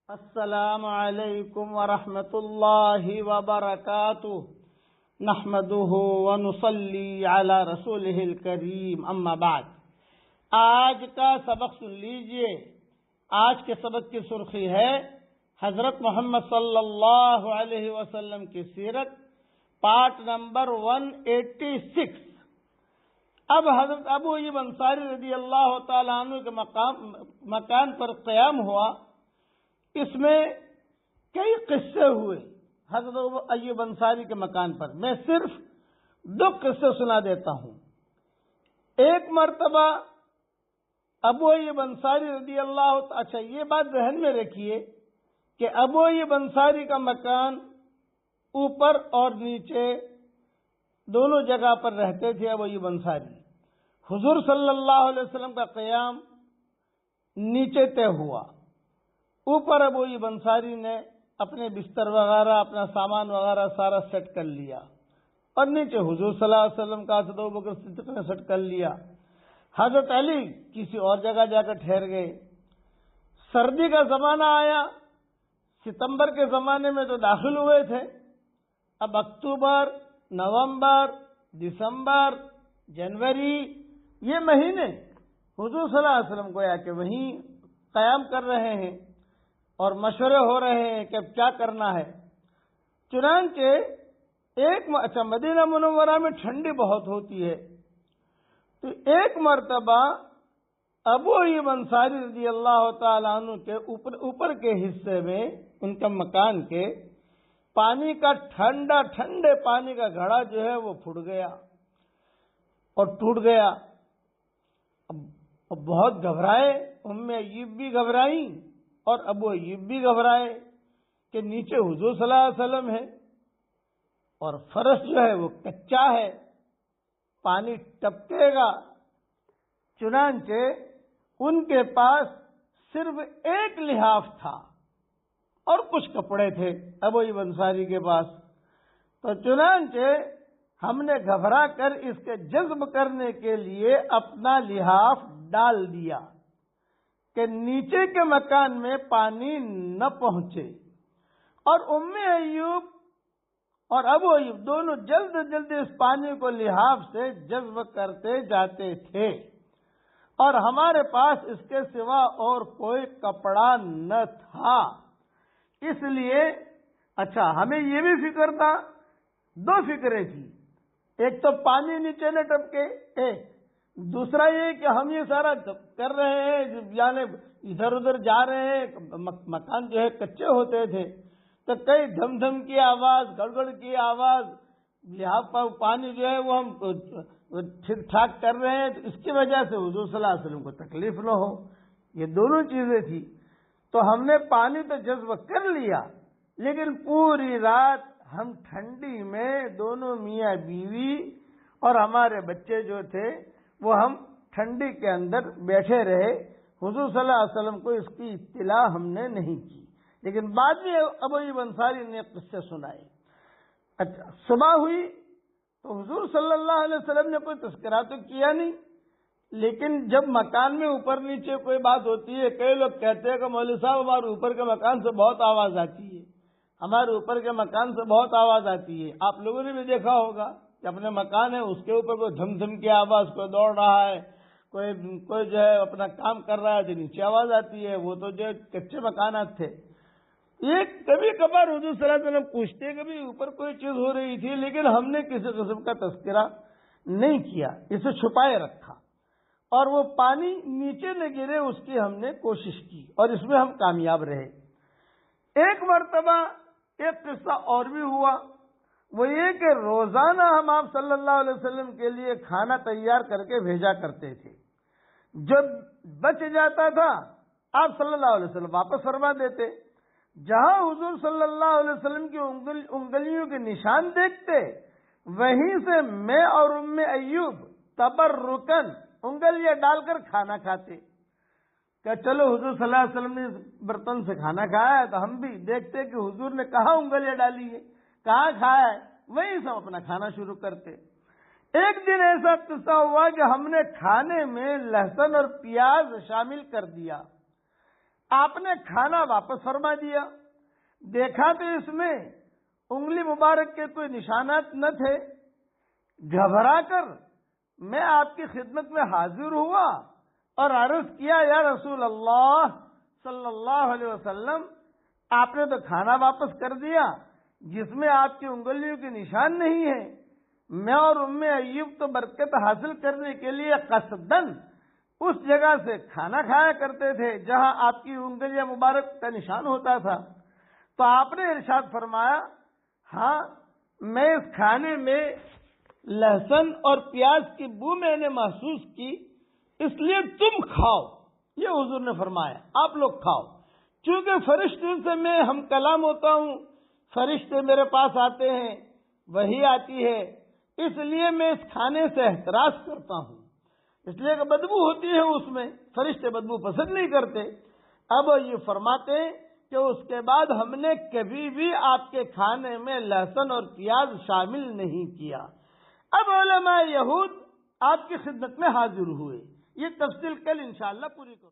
السلام علیکم ورحمۃ اللہ وبرکاتہ نحمده ونصلی علی رسولہ الکریم اما بعد۔ آج کا سبق سن لیجئے۔ آج کے سبق کی سرخی ہے حضرت محمد صلی اللہ علیہ وسلم کی سیرت، پارٹ نمبر 186۔ اب حضرت ابو ایوب انصاری رضی اللہ تعالیٰ عنہ کے مکان پر قیام ہوا۔ اس میں کئی قصے ہوئے حضرت ایوب انصاری کے مکان پر۔ میں صرف 2 قصے سنا دیتا ہوں۔ ایک مرتبہ ابو ایوب انصاری رضی اللہ اچھا یہ بات ذہن میں رکھیے کہ ابو ایوب انصاری کا مکان اوپر اور نیچے دونوں جگہ پر رہتے تھے۔ ابو ایوب انصاری، حضور صلی اللہ علیہ وسلم کا قیام نیچے طے ہوا۔ اوپر ابو ایوب انصاری نے اپنے بستر وغیرہ، اپنا سامان وغیرہ سارا سیٹ کر لیا، اور نیچے حضور صلی اللہ علیہ وسلم کا حضرت ابوبکر صدیق نے سیٹ کر لیا۔ حضرت علی کسی اور جگہ جا کر ٹھہر گئے۔ سردی کا زمانہ آیا، ستمبر کے زمانے میں تو داخل ہوئے تھے۔ اب اکتوبر، نومبر، دسمبر، جنوری، یہ مہینے حضور صلی اللہ علیہ وسلم گویا کہ وہیں قیام کر رہے ہیں اور مشورے ہو رہے ہیں کہ اب کیا کرنا ہے۔ چنانچہ مدینہ منورہ میں ٹھنڈی بہت ہوتی ہے، تو ایک مرتبہ ابو ایوب انصاری رضی اللہ تعالیٰ عنہ کے اوپر کے حصے میں، ان کا مکان کے پانی کا ٹھنڈے پانی کا گھڑا جو ہے وہ پھٹ گیا اور ٹوٹ گیا۔ اب بہت گھبرائے، ام ایوب بھی گھبرائیں اور ابو ایوب بھی گھبرائے کہ نیچے حضور صلی اللہ علیہ وسلم ہے اور فرش جو ہے وہ کچا ہے، پانی ٹپکے گا۔ چنانچہ ان کے پاس صرف ایک لحاف تھا اور کچھ کپڑے تھے ابو ایوب انصاری کے پاس۔ تو چنانچہ ہم نے گھبرا کر اس کے جذب کرنے کے لیے اپنا لحاف ڈال دیا کہ نیچے کے مکان میں پانی نہ پہنچے، اور ام ایوب اور ابو ایوب دونوں جلد اس پانی کو لحاف سے جذب کرتے جاتے تھے، اور ہمارے پاس اس کے سوا اور کوئی کپڑا نہ تھا۔ اس لیے ہمیں یہ بھی فکر تھا، 2 فکریں تھی۔ ایک تو پانی نیچے نہ ٹپکے، دوسرا یہ کہ ہم یہ سارا کر رہے ہیں، یعنی ادھر ادھر جا رہے ہیں، مکان جو ہے کچے ہوتے تھے، تو کئی دھم کی آواز، گڑگڑ کی آواز، لحاف پانی جو ہے وہ ہم ٹھیک ٹھاک کر رہے ہیں، تو اس کی وجہ سے حضور صلی اللہ علیہ وسلم کو تکلیف نہ ہو۔ یہ دونوں چیزیں تھی۔ تو ہم نے پانی تو جذب کر لیا، لیکن پوری رات ہم ٹھنڈی میں دونوں میاں بیوی اور ہمارے بچے جو تھے وہ ہم ٹھنڈی کے اندر بیٹھے رہے۔ حضور صلی اللہ علیہ وسلم کو اس کی اطلاع ہم نے نہیں کی، لیکن بعد میں ابو ایوب انصاری نے قصے سنائے۔ صبح ہوئی تو حضور صلی اللہ علیہ وسلم نے کوئی تذکرہ تو کیا نہیں، لیکن جب مکان میں اوپر نیچے کوئی بات ہوتی ہے، کئی لوگ کہتے ہیں کہ مولوی صاحب ہمارے اوپر کے مکان سے بہت آواز آتی ہے، ہمارے اوپر کے مکان سے بہت آواز آتی ہے۔ آپ لوگوں نے بھی دیکھا ہوگا کہ اپنے مکان ہے، اس کے اوپر کوئی دھم کی آواز، کوئی دوڑ رہا ہے، کوئی جو ہے اپنا کام کر رہا ہے تو نیچے آواز آتی ہے۔ وہ تو جو کچے مکانات تھے۔ یہ کبھی کبھار حضور صلی اللہ علیہ وسلم پوچھتے کہ بھی اوپر کوئی چیز ہو رہی تھی، لیکن ہم نے کسی قسم کا تذکرہ نہیں کیا، اسے چھپائے رکھا، اور وہ پانی نیچے نہ گرے اس کی ہم نے کوشش کی، اور اس میں ہم کامیاب رہے۔ ایک مرتبہ ایک قصہ اور بھی ہوا، وہ یہ کہ روزانہ ہم آپ صلی اللہ علیہ وسلم کے لیے کھانا تیار کر کے بھیجا کرتے تھے۔ جب بچ جاتا تھا آپ صلی اللہ علیہ وسلم واپس فرما دیتے۔ جہاں حضور صلی اللہ علیہ وسلم کی انگلیوں کے نشان دیکھتے، وہیں سے میں اور ام ایوب تبرکن انگلیاں ڈال کر کھانا کھاتے کہ چلو حضور صلی اللہ علیہ وسلم نے برتن سے کھانا کھایا ہے تو ہم بھی دیکھتے کہ حضور نے کہاں انگلیاں ڈالی ہے، کہاں کھایا ہے، وہیں سے ہم اپنا کھانا شروع کرتے۔ ایک دن ایسا قصہ ہوا کہ ہم نے کھانے میں لہسن اور پیاز شامل کر دیا۔ آپ نے کھانا واپس فرما دیا. دیکھا تو اس میں انگلی مبارک کے کوئی نشانات نہ تھے. گھبرا کر میں آپ کی خدمت میں حاضر ہوا اور عرض کیا یا رسول اللہ صلی اللہ علیہ وسلم، آپ نے تو کھانا واپس کر دیا جس میں آپ کی انگلیوں کے نشان نہیں ہے. میں اور ام ایوب تو برکت حاصل کرنے کے لیے قصدن اس جگہ سے کھانا کھایا کرتے تھے جہاں آپ کی انگلیاں مبارک کا نشان ہوتا تھا. تو آپ نے ارشاد فرمایا ہاں میں اس کھانے میں لہسن اور پیاز کی بو میں نے محسوس کی، اس لیے تم کھاؤ. یہ حضور نے فرمایا آپ لوگ کھاؤ. چونکہ فرشتوں سے میں ہم کلام ہوتا ہوں، فرشتے میرے پاس آتے ہیں، وحی آتی ہے، اس لیے میں اس کھانے سے احتراز کرتا ہوں، اس لیے کہ بدبو ہوتی ہے اس میں، فرشتے بدبو پسند نہیں کرتے. اب یہ فرماتے ہیں کہ اس کے بعد ہم نے کبھی بھی آپ کے کھانے میں لہسن اور پیاز شامل نہیں کیا. اب علماء یہود آپ کی خدمت میں حاضر ہوئے. یہ تفصیل کل انشاءاللہ پوری کرو.